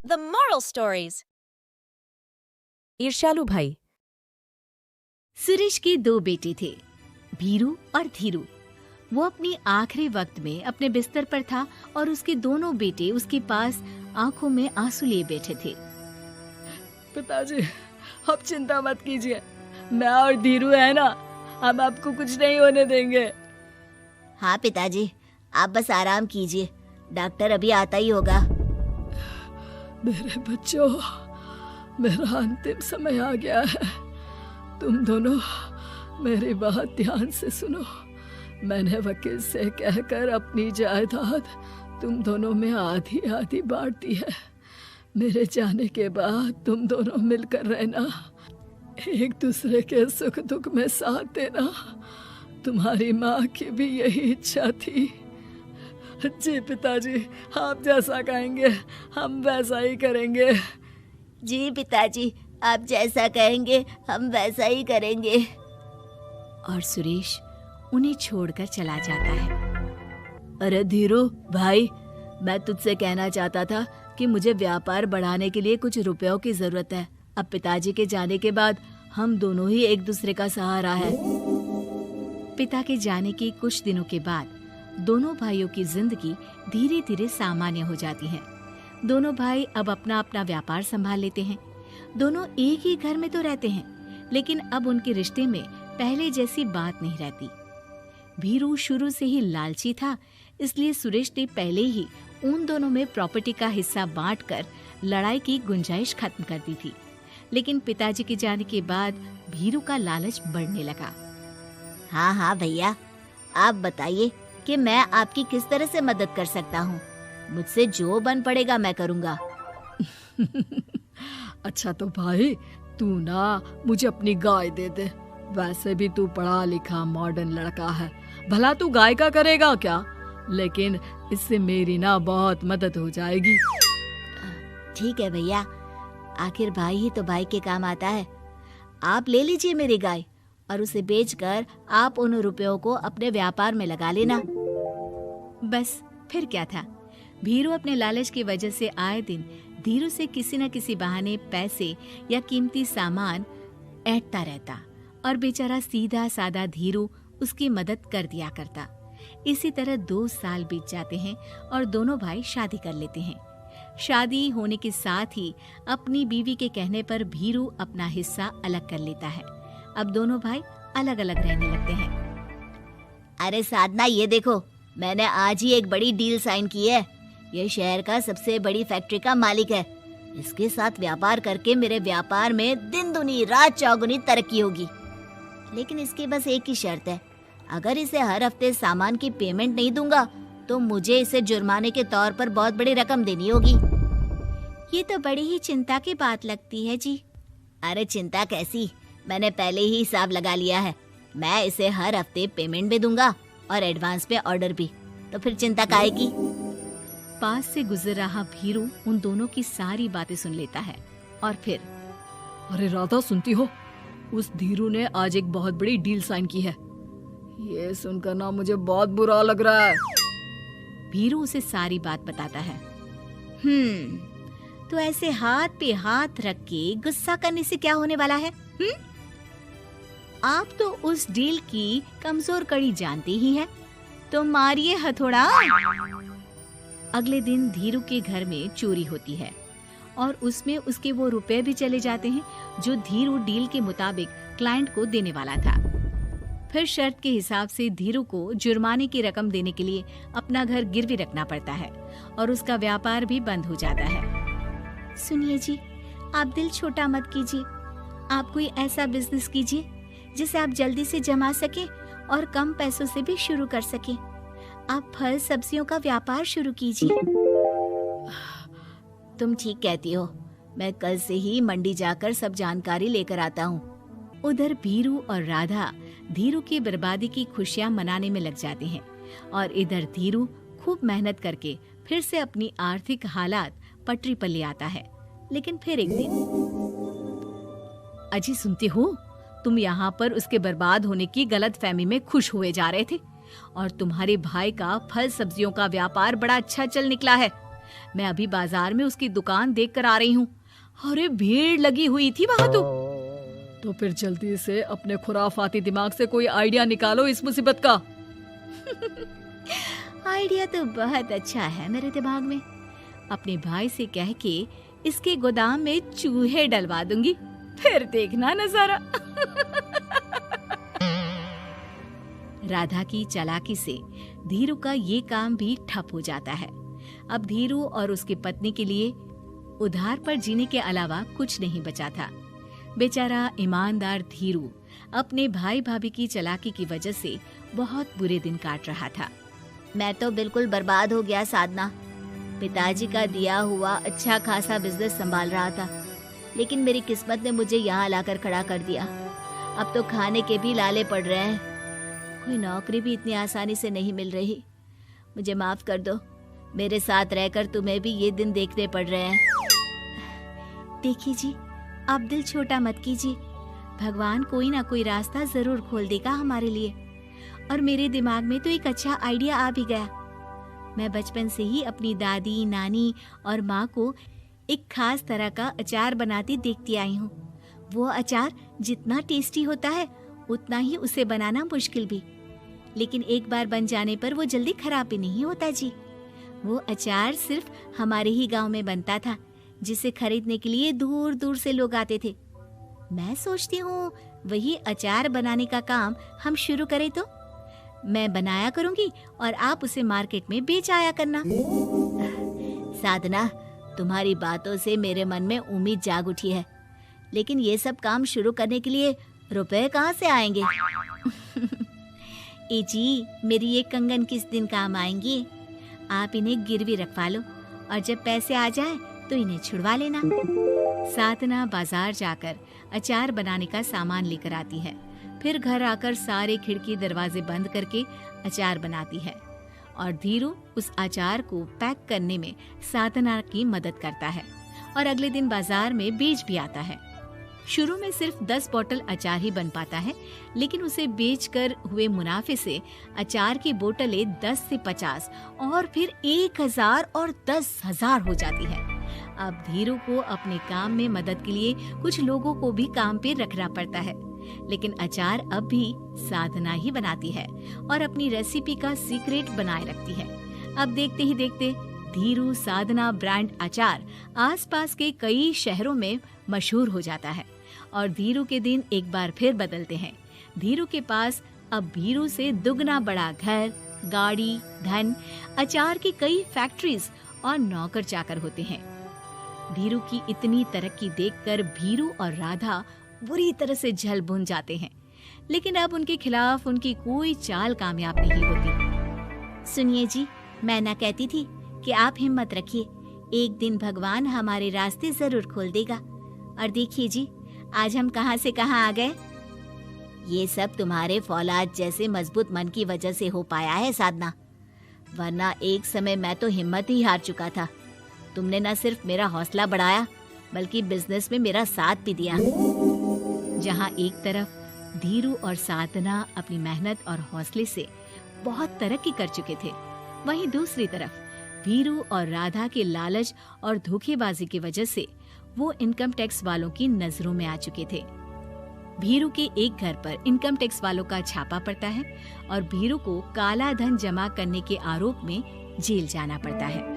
The moral stories. ईर्ष्यालु भाई। सुरेश के 2 बेटे थे, भीरू और धीरू। वो अपनी आखिरी वक्त में अपने बिस्तर पर था और उसके दोनों बेटे उसके पास आंखों में आंसू लिए बैठे थे। पिताजी, आप चिंता मत कीजिए, मैं और धीरू है ना, हम आपको कुछ नहीं होने देंगे। हाँ पिताजी, आप बस आराम कीजिए, डॉक्टर अभी आता ही होगा। मेरे बच्चों, मेरा अंतिम समय आ गया है। तुम दोनों मेरी बात ध्यान से सुनो। मैंने वकील से कहकर अपनी जायदाद तुम दोनों में आधी आधी बांट दी है। मेरे जाने के बाद तुम दोनों मिलकर रहना, एक दूसरे के सुख दुख में साथ देना। तुम्हारी माँ की भी यही इच्छा थी। जी पिताजी, आप जैसा कहेंगे हम वैसा ही करेंगे। जी पिताजी, आप जैसा कहेंगे हम वैसा ही करेंगे। और सुरेश उन्हें छोड़कर चला जाता है। अरे धीरू भाई, मैं तुझसे कहना चाहता था कि मुझे व्यापार बढ़ाने के लिए कुछ रुपयों की जरूरत है। अब पिताजी के जाने के बाद हम दोनों ही एक दूसरे का सहारा है। पिता के जाने के कुछ दिनों के बाद दोनों भाइयों की जिंदगी धीरे धीरे सामान्य हो जाती है। दोनों भाई अब अपना अपना व्यापार संभाल लेते हैं। दोनों एक ही घर में तो रहते हैं, लेकिन अब उनके रिश्ते में पहले जैसी बात नहीं रहती। भीरू शुरू से ही लालची था, इसलिए सुरेश ने पहले ही उन दोनों में प्रॉपर्टी का हिस्सा बांटकर लड़ाई की गुंजाइश खत्म कर दी थी। लेकिन पिताजी के जाने के बाद भीरू का लालच बढ़ने लगा। हाँ हाँ भैया, आप बताइए कि मैं आपकी किस तरह से मदद कर सकता हूँ। मुझसे जो बन पड़ेगा मैं करूँगा। अच्छा तो भाई, तू ना मुझे अपनी गाय दे दे। वैसे भी तू पढ़ा लिखा मॉडर्न लड़का है, भला तू गाय का करेगा क्या? लेकिन इससे मेरी ना बहुत मदद हो जाएगी। ठीक है भैया, आखिर भाई ही तो भाई के काम आता है। आप ले लीजिए मेरी गाय और उसे बेचकर आप उन रुपयों को अपने व्यापार में लगा लेना। बस फिर क्या था, भीरू अपने लालच की वजह से आए दिन धीरू से किसी न किसी बहाने पैसे या कीमती सामान ऐंठता रहता और बेचारा सीधा सादा धीरू उसकी मदद कर दिया करता। इसी तरह 2 साल बीत जाते हैं और दोनों भाई शादी कर लेते हैं। शादी होने के साथ ही अपनी बीवी के कहने पर भीरू अपना हिस्सा अलग कर लेता है। अब दोनों भाई अलग अलग रहने लगते हैं। अरे साधना, ये देखो, मैंने आज ही एक बड़ी डील साइन की है। ये शहर का सबसे बड़ी फैक्ट्री का मालिक है। इसके साथ व्यापार करके मेरे व्यापार में दिन दुनी रात चौगुनी तरक्की होगी। लेकिन इसकी बस एक ही शर्त है, अगर इसे हर हफ्ते सामान की पेमेंट नहीं दूंगा तो मुझे इसे जुर्माने के तौर पर बहुत बड़ी रकम देनी होगी। ये तो बड़ी ही चिंता की बात लगती है जी। अरे चिंता कैसी, मैंने पहले ही हिसाब लगा लिया है। मैं इसे हर हफ्ते पेमेंट भी दूंगा और एडवांस पे ऑर्डर भी, तो फिर चिंता काहे की। पास से गुजर रहा भीरू उन दोनों की सारी बातें सुन लेता है और फिर, अरे राधा, सुनती हो? उस धीरू ने आज एक बहुत बड़ी डील साइन की है। ये सुनकर ना मुझे बहुत बुरा लग रहा है। भीरू उसे सारी बात बताता है। तो ऐसे हाथ पे हाथ रख के गुस्सा करने से क्या होने वाला है? आप तो उस डील की कमजोर कड़ी जानते ही हैं, तो मारिए हथौड़ा। अगले दिन धीरू के घर में चोरी होती है और उसमें उसके वो रुपए भी चले जाते हैं जो धीरू डील के मुताबिक क्लाइंट को देने वाला था। फिर शर्त के हिसाब से धीरू को जुर्माने की रकम देने के लिए अपना घर गिरवी रखना पड़ता है और उसका व्यापार भी बंद हो जाता है। सुनिए जी, आप दिल छोटा मत कीजिए। आप कोई ऐसा बिजनेस कीजिए जिसे आप जल्दी से जमा सके और कम पैसों से भी शुरू कर सके। आप फल सब्जियों का व्यापार शुरू कीजिए। तुम ठीक कहती हो, मैं कल से ही मंडी जाकर सब जानकारी लेकर आता हूँ। उधर भीरू और राधा धीरू की बर्बादी की खुशियां मनाने में लग जाते हैं और इधर धीरू खूब मेहनत करके फिर से अपनी आर्थिक हालात पटरी पर ले आता है। लेकिन फिर एक दिन, अजी सुनती हो, तुम यहाँ पर उसके बर्बाद होने की गलतफहमी में खुश हुए जा रहे थे और तुम्हारे भाई का फल सब्जियों का व्यापार बड़ा अच्छा चल निकला है। मैं अभी बाजार में उसकी दुकान देख कर आ रही हूँ। अरे भीड़ लगी हुई थी वहां तो फिर जल्दी से अपने खुराफाती दिमाग से कोई आइडिया निकालो इस मुसीबत का। आइडिया तो बहुत अच्छा है मेरे दिमाग में। अपने भाई से कह के इसके गोदाम में चूहे डलवा दूंगी, फिर देखना नजारा। राधा की चालाकी से धीरू का ये काम भी ठप हो जाता है। अब धीरू और उसकी पत्नी के लिए उधार पर जीने के अलावा कुछ नहीं बचा था। बेचारा ईमानदार धीरू अपने भाई भाभी की चालाकी की वजह से बहुत बुरे दिन काट रहा था। मैं तो बिल्कुल बर्बाद हो गया साधना। पिताजी का दिया हुआ अच्छा खासा बिजनेस संभाल रहा था, लेकिन मेरी किस्मत ने मुझे यहाँ लाकर खड़ा कर दिया। अब तो खाने के भी लाले पड़ रहे हैं। कोई नौकरी भी इतनी आसानी से नहीं मिल रही। मुझे माफ कर दो, मेरे साथ रहकर तुम्हें भी ये दिन देखने पड़ रहे हैं। देखिए जी, आप दिल छोटा मत कीजिए। भगवान कोई ना कोई रास्ता जरूर खोल देगा हमारे लिए। और मेरे दिमाग में तो एक अच्छा आइडिया आ भी गया। मैं बचपन से ही अपनी दादी, नानी और माँ को एक खास तरह का अचार बनाती देखती आई हूँ। वो अचार जितना टेस्टी होता है उतना ही उसे बनाना मुश्किल भी, लेकिन एक बार बन जाने पर वो जल्दी खराब भी नहीं होता जी। वो अचार सिर्फ हमारे ही गांव में बनता था, जिसे खरीदने के लिए दूर दूर से लोग आते थे। मैं सोचती हूँ वही अचार बनाने का काम हम शुरू करें तो। मैं बनाया करूंगी और आप उसे मार्केट में बेच आया करना। साधना, तुम्हारी बातों से मेरे मन में उम्मीद जाग उठी है, लेकिन ये सब काम शुरू करने के लिए रुपए कहाँ से आएंगे? ए जी, मेरी ये कंगन किस दिन काम आएंगी? आप इन्हें गिरवी रखवा लो और जब पैसे आ जाए तो इन्हें छुड़वा लेना। साधना बाजार जाकर अचार बनाने का सामान लेकर आती है। फिर घर आकर सारे खिड़की दरवाजे बंद करके अचार बनाती है और धीरू उस अचार को पैक करने में साधना की मदद करता है और अगले दिन बाजार में बेच भी आता है। शुरू में सिर्फ 10 बोतल अचार ही बन पाता है, लेकिन उसे बेचकर हुए मुनाफे से अचार की बोतलें 10 से 50 और फिर 1000 और 10,000 हो जाती है। अब धीरू को अपने काम में मदद के लिए कुछ लोगों को भी काम पे रखना पड़ता है, लेकिन अचार अब भी साधना ही बनाती है और अपनी रेसिपी का सीक्रेट बनाए रखती है। अब देखते ही देखते धीरू साधना ब्रांड अचार आसपास के कई शहरों में मशहूर हो जाता है और धीरू के दिन एक बार फिर बदलते हैं। धीरू के पास अब भीरू से दुगना बड़ा घर, गाड़ी, धन, अचार की कई फैक्ट्रीज और नौकर चाकर होते हैं। धीरू की इतनी तरक्की देखकर भीरू और राधा बुरी तरह से जल भुन जाते हैं, लेकिन अब उनके खिलाफ उनकी कोई चाल कामयाब नहीं होती। सुनिए जी, मैं ना कहती थी कि आप हिम्मत रखिए, एक दिन भगवान हमारे रास्ते जरूर खोल देगा। और देखिए जी, आज हम कहाँ से कहाँ आ गए। ये सब तुम्हारे फौलाद जैसे मजबूत मन की वजह से हो पाया है साधना, वरना एक समय मैं तो हिम्मत ही हार चुका था। तुमने न सिर्फ मेरा हौसला बढ़ाया बल्कि बिजनेस में मेरा साथ भी दिया। जहाँ एक तरफ धीरू और साधना अपनी मेहनत और हौसले से बहुत तरक्की कर चुके थे, वहीं दूसरी तरफ भीरू और राधा के लालच और धोखेबाजी की वजह से वो इनकम टैक्स वालों की नजरों में आ चुके थे। भीरू के एक घर पर इनकम टैक्स वालों का छापा पड़ता है और भीरू को काला धन जमा करने के आरोप में जेल जाना पड़ता है।